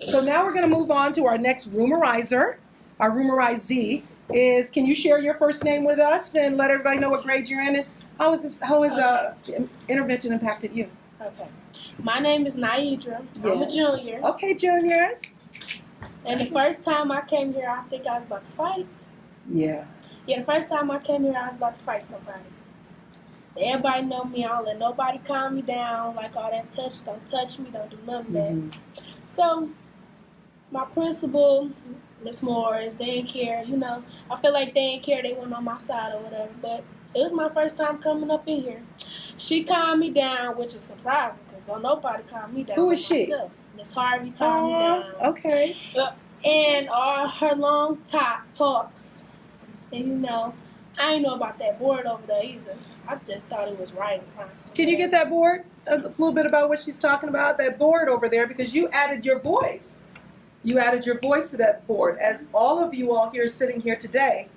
So now we're going to move on to our next rumorizer. Our rumorizee is, can you share your first name with us and let everybody know what grade you're in? And how has intervention impacted you? Okay. My name is Naidra. I'm a junior. Okay, juniors. And the first time I came here, I think I was about to fight. Yeah. Yeah, the first time I came here, I was about to fight somebody. Everybody know me. I don't let nobody calm me down. Like all that don't touch me, don't do none of that. So my principal, Miss Morris, they didn't care. You know, I feel like they didn't care. They weren't on my side or whatever. But it was my first time coming up in here. She calmed me down, which is surprising because don't nobody calm me down. Who is she? Miss Harvey calmed me down. Okay. And all her long talks. And you know, I ain't know about that board over there either. I just thought it was writing prompts. Can you get that board? A little bit about what she's talking about, that board over there, because you added your voice. You added your voice to that board. As all of you all here sitting here today,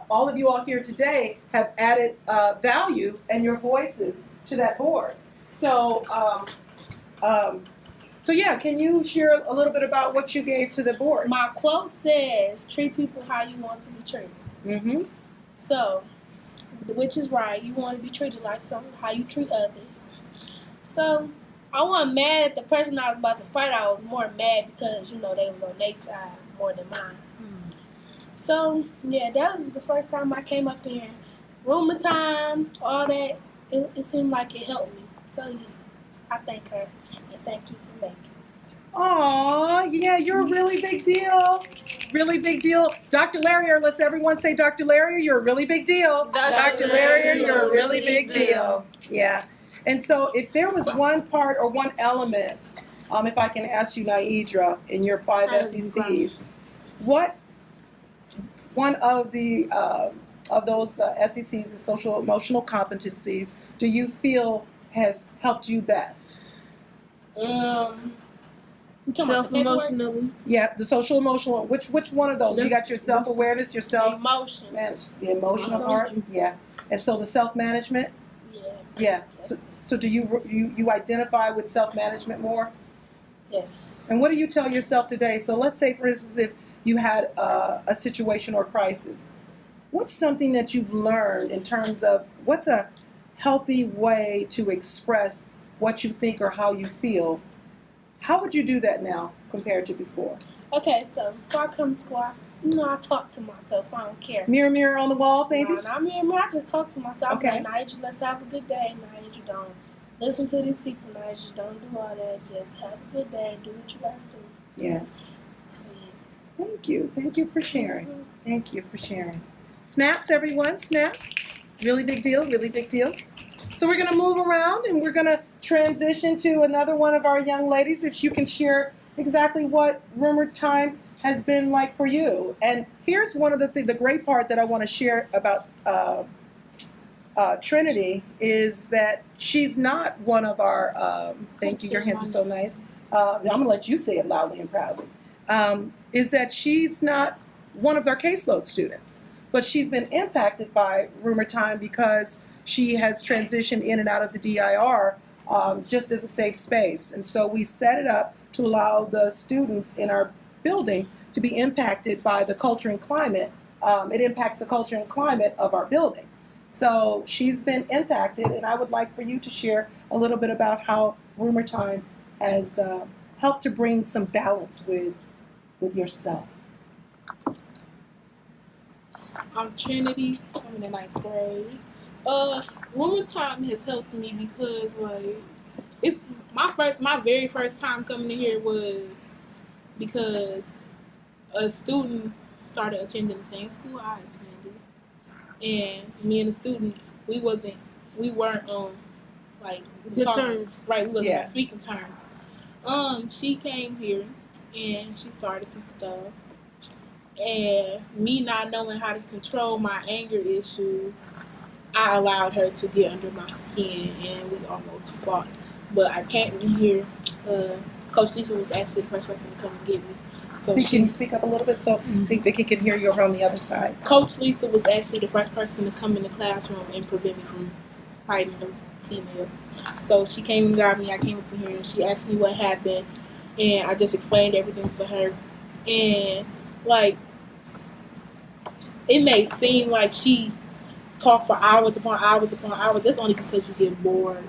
all of you all here today have added value and your voices to that board. So, so yeah, can you share a little bit about what you gave to the board? My quote says, treat people how you want to be treated. Mm-hmm. So, which is right. You want to be treated like how you treat others. So, I wasn't mad at the person I was about to fight. I was more mad because, you know, they was on their side more than mine. So, yeah, that was the first time I came up here. Rumor time, all that, it seemed like it helped me. So, yeah, I thank her. And thank you for making it. Aw, yeah, you're a really big deal. Really big deal. Dr. Larrier, let's everyone say, Dr. Larrier, you're a really big deal. Dr. Larrier, you're a really big deal. Yeah. And so if there was one part or one element, if I can ask you, Naidra, in your 5 SECs, what one of those SECs, the social emotional competencies, do you feel has helped you best? Self-emotional. Yeah, the social emotional. Which one of those? You got your self-awareness, your self-emotions. The emotional part. Yeah, and so the self-management. Yeah. So do you identify with self-management more? Yes. And what do you tell yourself today? So let's say, for instance, if you had a situation or crisis, what's something that you've learned in terms of what's a healthy way to express what you think or how you feel? How would you do that now compared to before? Okay, so before I come to school, I talk to myself. I don't care. Mirror, mirror on the wall, baby? No, not mirror, mirror. I just talk to myself. Okay. I'm like, Naidra, let's have a good day. Naidra, don't listen to these people. Naidra, don't do all that. Just have a good day and do what you got to do. Yes. So, yeah. Thank you. Thank you for sharing. Thank you for sharing. Snaps, everyone. Snaps. Really big deal. Really big deal. So we're going to move around and we're going to transition to another one of our young ladies. If you can share exactly what Rumor Time has been like for you. And here's one of the great part that I want to share about Trinity is that she's not one of our, thank you, your hands are so nice. I'm going to let you say it loudly and proudly. Is that she's not one of their caseload students, but she's been impacted by Rumor Time because she has transitioned in and out of the DIR just as a safe space. And so we set it up to allow the students in our building to be impacted by the culture and climate. It impacts the culture and climate of our building. So she's been impacted, and I would like for you to share a little bit about how Rumor Time has helped to bring some balance with yourself. I'm Trinity. I'm in the 9th grade. Rumor Time has helped me because it's my very first time coming in here was because a student started attending the same school I attended, and me and the student we weren't on terms. Right, we wasn't on speaking terms. She came here and she started some stuff. And me not knowing how to control my anger issues, I allowed her to get under my skin, and we almost fought. But I can't be here. Coach Lisa was actually the first person to come and get me. So can you speak up a little bit so Vicky can hear you over on the other side? Coach Lisa was actually the first person to come in the classroom and prevent me from fighting the female. So she came and got me. I came up in here and she asked me what happened. and I just explained everything to her. And like, it may seem like she talked for hours upon hours upon hours. That's only because you get bored.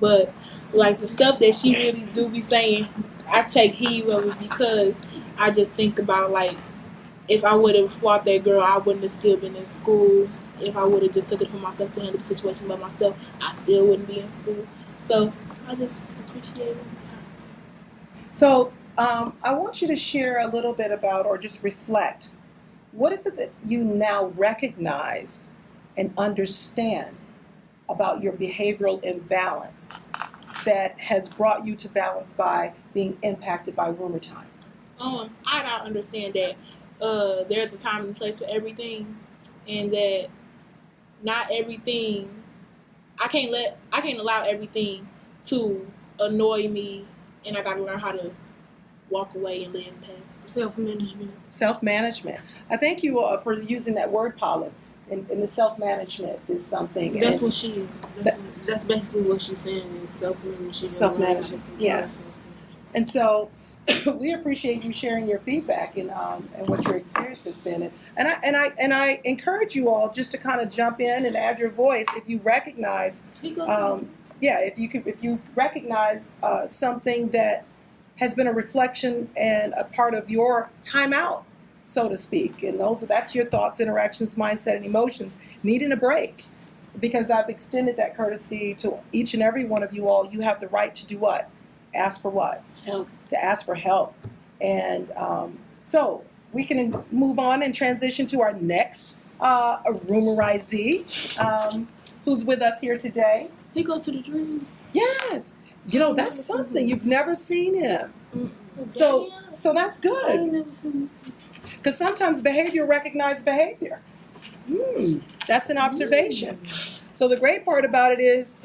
But like the stuff that she really do be saying, I take heed of it because I just think about like, if I would have fought that girl, I wouldn't have still been in school. If I would have just took it for myself to handle the situation by myself, I still wouldn't be in school. So I just appreciate it every time. So I want you to share a little bit about, or just reflect, what is it that you now recognize and understand about your behavioral imbalance that has brought you to balance by being impacted by rumor time? I don't understand that there's a time and place for everything, and that not everything, I can't allow everything to annoy me, and I gotta learn how to walk away and live past. Self-management. Self-management. I thank you for using that word, Paula. And the self-management is something. That's what she. That's basically what she's saying is self-management. Self-management. Yeah. And so, we appreciate you sharing your feedback and what your experience has been. And I encourage you all just to kind of jump in and add your voice if you recognize. If you recognize something that has been a reflection and a part of your timeout, so to speak. And that's your thoughts, interactions, mindset, and emotions needing a break. Because I've extended that courtesy to each and every one of you all. You have the right to do what? Ask for what? Help. To ask for help. And so we can move on and transition to our next rumerizee, who's with us here today. He goes to the dream. Yes. You know, that's something. You've never seen him. So that's I good. ain't never seen him. Because sometimes behavior recognizes behavior. That's an observation. So the great part about it is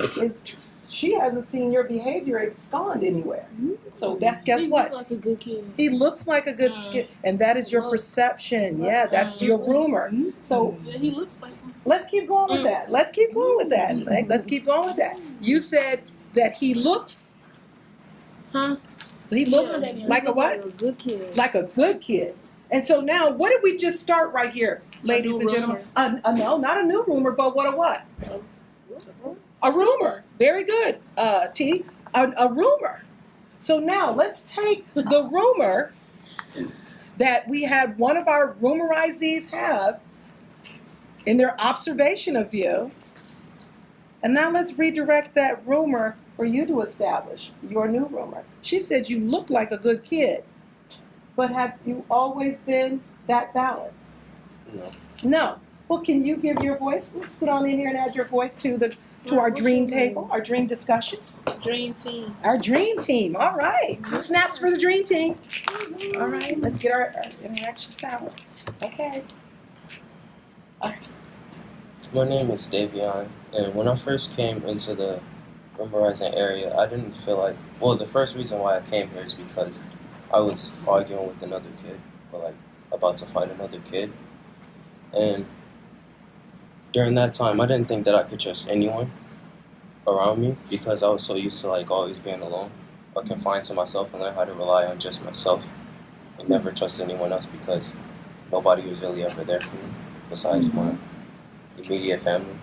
she hasn't seen your behavior abscond anywhere. So guess what? He looks like a good kid. He looks like a good kid, and that is your perception. Yeah, that's your rumor. So Yeah, he looks like him. let's keep going with that. Let's keep going with that. Let's keep going with that. You said that he looks. Huh? He looks Yeah, like a what? Like a good kid. Like a good kid. And so now, what did we just start right here, ladies and gentlemen? No, not a new rumor, but what a what? A rumor. Very good, T. A rumor. So now let's take the rumor that we had one of our rumerizees have in their observation of you, and now let's redirect that rumor for you to establish your new rumor. She said you look like a good kid, but have you always been that balanced? No. No. Well, can you give your voice? Let's put on in here and add your voice to our dream table, our dream discussion. Dream team. Our dream team. All right. Snaps for the dream team. All right. Let's get our interaction sound. Okay. My name is Davion, and when I first came into the rumerizing area, I didn't feel like, well, the first reason why I came here is because I was arguing with another kid, or like about to fight another kid. And during that time, I didn't think that I could trust anyone around me because I was so used to like always being alone or confined to myself and learn how to rely on just myself and never trust anyone else because nobody was really ever there for me besides my immediate family.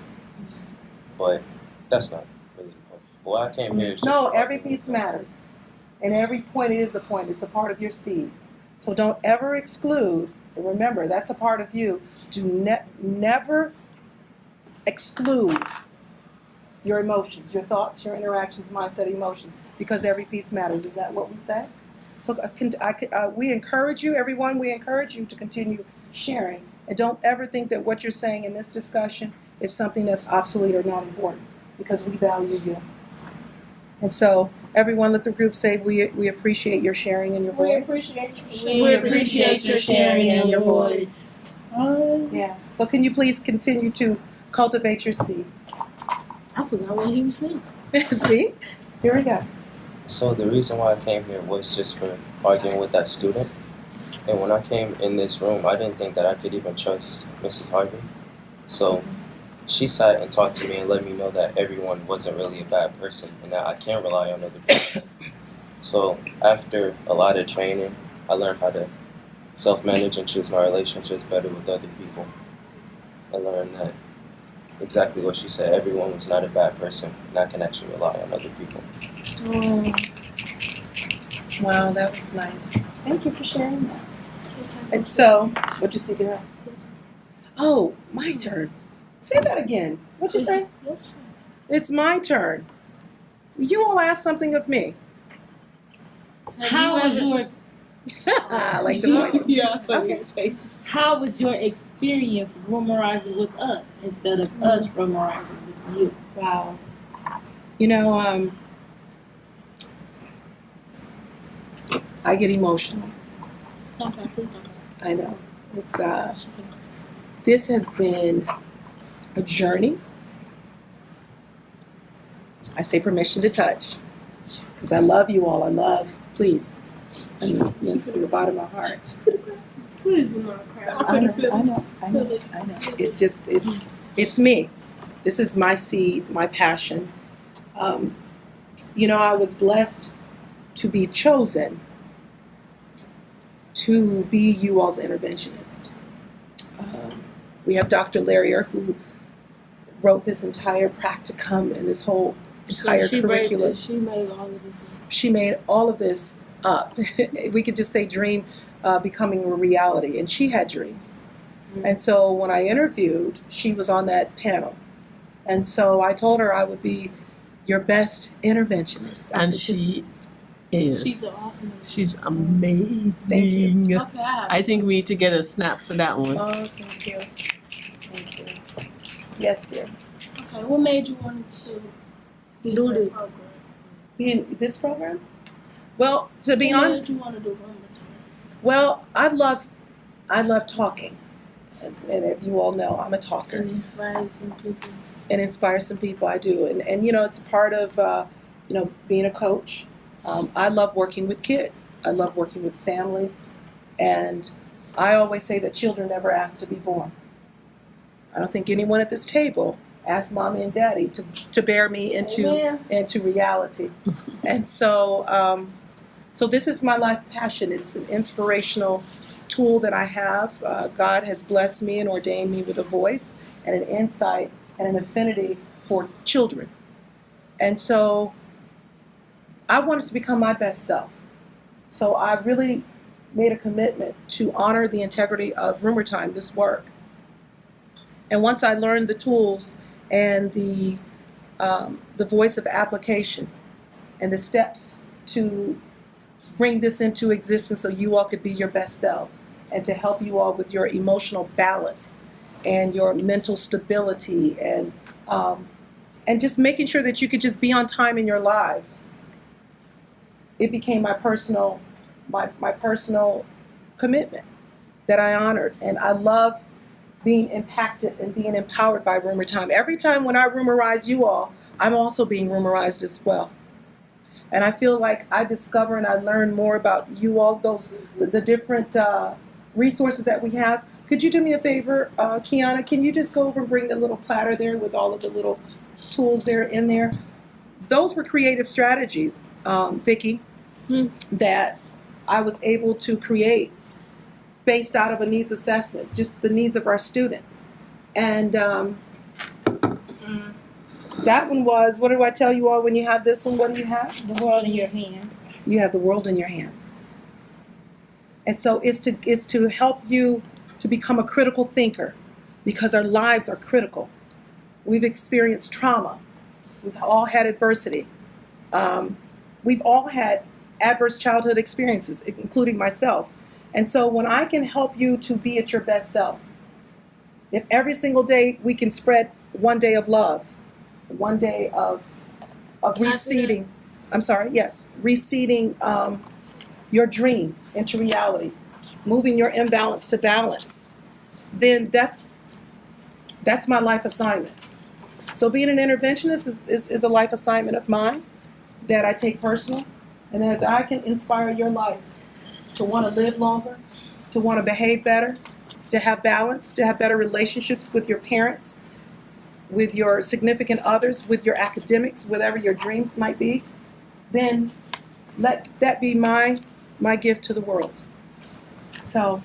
But that's not really the point. But why I came here is just No, for every arguing piece with them. matters. And every point is a point. It's a part of your seed. So don't ever exclude, and remember, that's a part of you. Do never exclude your emotions, your thoughts, your interactions, mindset, emotions, because every piece matters. Is that what we say? So we encourage you, everyone, we encourage you to continue sharing. And don't ever think that what you're saying in this discussion is something that's obsolete or not important, because we value you. And so, everyone, let the group say we appreciate your sharing and your voice. We appreciate your sharing and your voice. Yeah. So can you please continue to cultivate your seed? I forgot what he was saying. See? Here we go. So the reason why I came here was just for arguing with that student. And when I came in this room, I didn't think that I could even trust Mrs. Harvey. So she sat and talked to me and let me know that everyone wasn't really a bad person and that I can rely on other people. So after a lot of training, I learned how to self-manage and choose my relationships better with other people. I learned that exactly what she said, everyone was not a bad person, and I can actually rely on other people. Wow, that was nice. Thank you for sharing that. And so, what'd you say, Dara? Oh, my turn. Say that again. What'd you say? It's my turn. You all asked something of me. How was your I like the voices. Yeah, so Okay. How was your experience rumorizing with us instead of us rumorizing with you? Wow. You know, I get emotional. Okay, please don't. I know. It's this has been a journey. I say permission to touch because I love you all. Please. I mean, it's from the bottom of my heart. Please do not cry. I know. It's just, it's me. This is my seed, my passion. You know, I was blessed to be chosen to be you all's interventionist. We have Dr. Larrier who wrote this entire practicum and this whole entire curriculum. She made all of this. She made all of this up. We could just say dream becoming a reality, and she had dreams. And so when I interviewed, she was on that panel. And so I told her I would be your best interventionist. I And said, just- she is. She's awesome. She's amazing. Thank you. Okay, I I think we need to get a snap for that one. Oh, thank you. Thank you. Yes, dear. Okay, what made you want to Do this. program? Be in this program? Well, to be What honest, made you want to do RUMERTIME? well, I love talking. And if you all know, I'm a talker. And inspire some people. And inspire some people. I do, and you know, it's part of you know, being a coach. I love working with kids. I love working with families, and I always say that children never ask to be born. I don't think anyone at this table asked mommy and daddy to bear me into reality, and so so this is my life passion. It's an inspirational tool that I have. God has blessed me and ordained me with a voice and an insight and an affinity for children. And so I wanted to become my best self. So I really made a commitment to honor the integrity of RUMERTIME, this work. And once I learned the tools and the voice of application and the steps to bring this into existence so you all could be your best selves and to help you all with your emotional balance and your mental stability and just making sure that you could just be on time in your lives. It became my personal commitment that I honored, and I love being impacted and being empowered by RUMERTIME. Every time when I rumorize you all, I'm also being rumorized as well. And I feel like I discover and I learn more about you all, the different resources that we have. Could you do me a favor, Kiana? Can you just go over and bring the little platter there with all of the little tools there in there? Those were creative strategies, Vicki, that I was able to create based out of a needs assessment, just the needs of our students. And that one was, what do I tell you all when you have this one? What do you have? The world in your hands. You have the world in your hands. And so it's to help you to become a critical thinker, because our lives are critical. We've experienced trauma. We've all had adversity. We've all had adverse childhood experiences, including myself. And so when I can help you to be at your best self, if every single day we can spread one day of love, one day of reseeding, reseeding your dream into reality, moving your imbalance to balance, then that's my life assignment. So being an interventionist is a life assignment of mine that I take personal, and that I can inspire your life to want to live longer, to want to behave better, to have balance, to have better relationships with your parents, with your significant others, with your academics, whatever your dreams might be, then let that be my gift to the world. So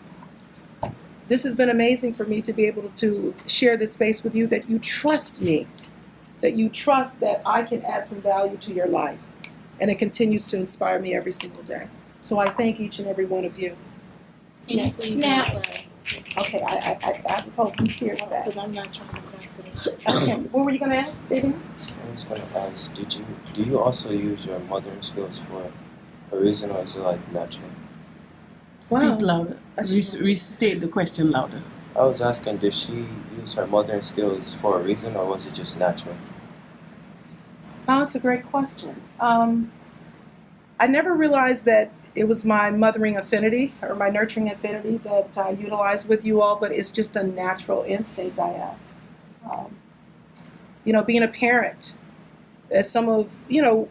this has been amazing for me to be able to share this space with you, that you trust me, that you trust that I can add some value to your life. And it continues to inspire me every single day. So I thank each and every one of you. Snap. Okay, I was hoping tears back. Because I'm not trying to go back to that. Okay, what were you going to ask, David? I was gonna ask, do you also use your mothering skills for a reason, or is it like natural? Wow. Speak louder. Restate the question louder. I was asking, did she use her mothering skills for a reason, or was it just natural? Oh, that's a great question. I never realized that it was my mothering affinity or my nurturing affinity that I utilize with you all, but it's just a natural instinct I have. Being a parent, as some of you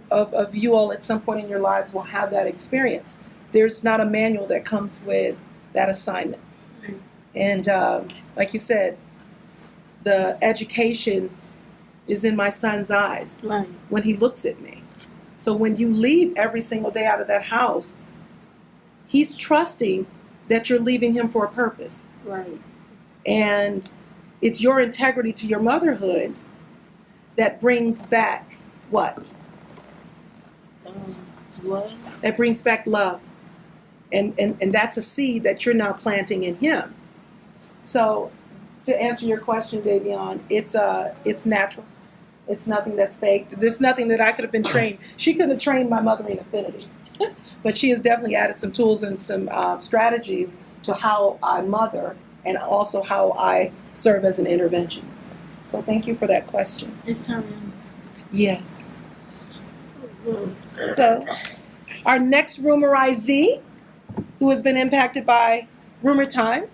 all at some point in your lives will have that experience. There's not a manual that comes with that assignment. And like you said, the education is in my son's eyes when he looks at me. So when you leave every single day out of that house, he's trusting that you're leaving him for a purpose. Right. And it's your integrity to your motherhood that brings back what? What? That brings back love. And that's a seed that you're now planting in him. So to answer your question, Davion, it's natural. It's nothing that's faked. There's nothing that I could have been trained. She couldn't have trained my mothering affinity. But she has definitely added some tools and some strategies to how I mother and also how I serve as an interventionist. So thank you for that question. It's time. Yes. So our next rumerizee, who has been impacted by Rumor Time,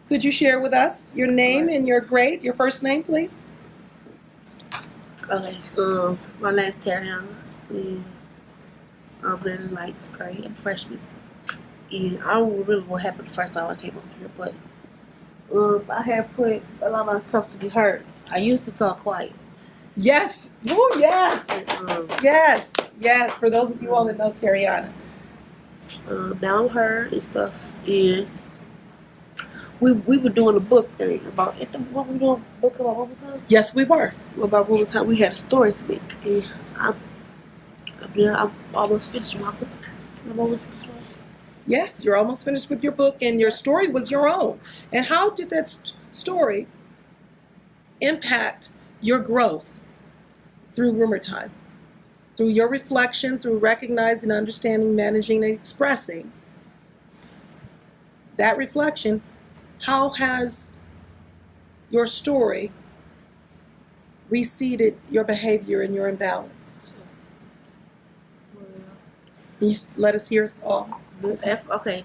could you share with us your name and your grade, your first name, please? Okay. My name's Tariana. I'm in ninth grade. I'm a freshman. And I don't remember what happened the first time I came over here, but I had put allow myself to be heard. I used to talk quiet. Yes. Oh, yes. And, Yes. For those of you all that know Tariana. now I'm heard and stuff. And we were doing a book thing about what we doing a book about Rumor Time? Yes, we were. About Rumor Time. We had a story to make. And I'm almost finished with my book. I'm almost finished with my book. Yes, you're almost finished with your book, and your story was your own. And how did that story impact your growth through Rumor Time? Through your reflection, through recognizing, understanding, managing, and expressing that reflection, how has your story reseeded your behavior and your imbalance? Can you let us hear us all? The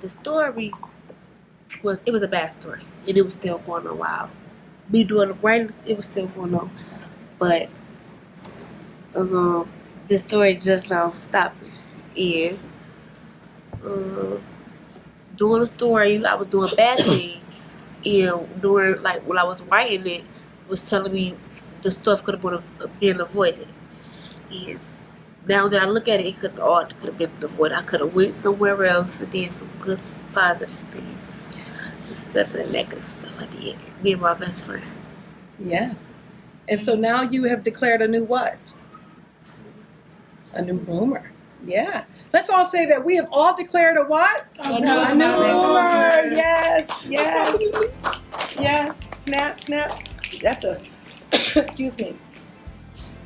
story was a bad story, and it was still going on while me doing it right. It was still going on, but the story just now stopped. And doing the story, I was doing bad things, and during when I was writing it, was telling me the stuff could have been avoided. And now that I look at it, it could have been avoided. I could have went somewhere else and did some good, positive things instead of the negative stuff I did. Me and my best friend. Yes. And so now you have declared a new what? A new rumor. Yeah. Let's all say that we have all declared a what? A new rumor. Yes. Snaps. That's a, excuse me.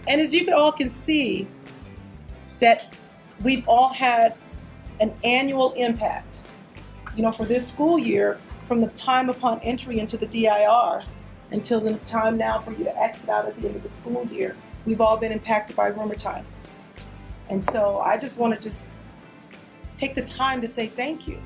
And as you all can see, that we've all had an annual impact. For this school year, from the time upon entry into the DIR until the time now for you to exit out at the end of the school year, we've all been impacted by Rumor Time. And so I just want to take the time to say thank you.